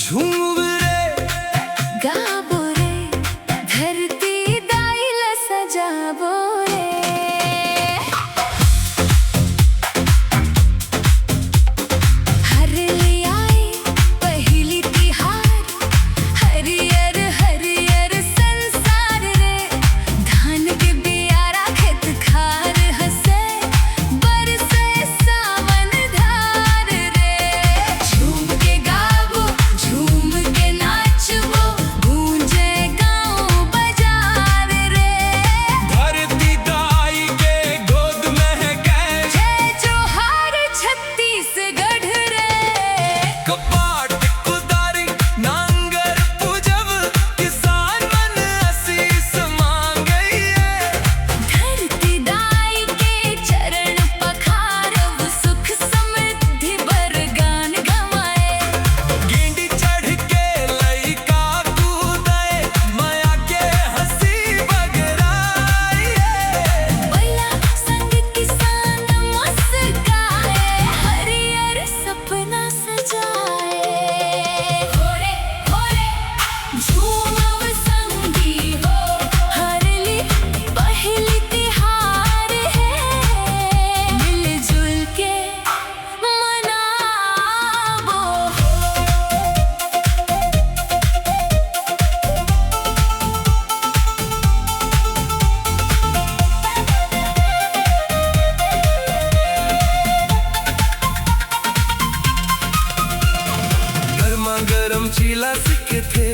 झूम रे गाबो रे धरती दाइला सजाबो रे हरली आई पहिली तिहार हरियर हरियर संसार रे धान के बियारा खेत खार हसे बरसे सावन धार रे झूम के गाबो झूम के नाचबो गूंजे गाँव बाजार रे धरती दाई के गोद में गए जय जोहार छत्तीसगढ़ रे कपाट कुदारी नांगर पूजब किसान मन आशीष मांगई धरती दाई के चरण पखारब सुख समृद्धि बरगान गवाए गेंडी चढ़ के लइका कूदे माया के हंसी बगराए बैला संग किसान मुस्काए हरियर सपना सजाए होरे होरे झूमब संगी हो हरली पहिली तिहार है मिलजुल के मनाबो गर्मा गर्म चीला सिक्के थे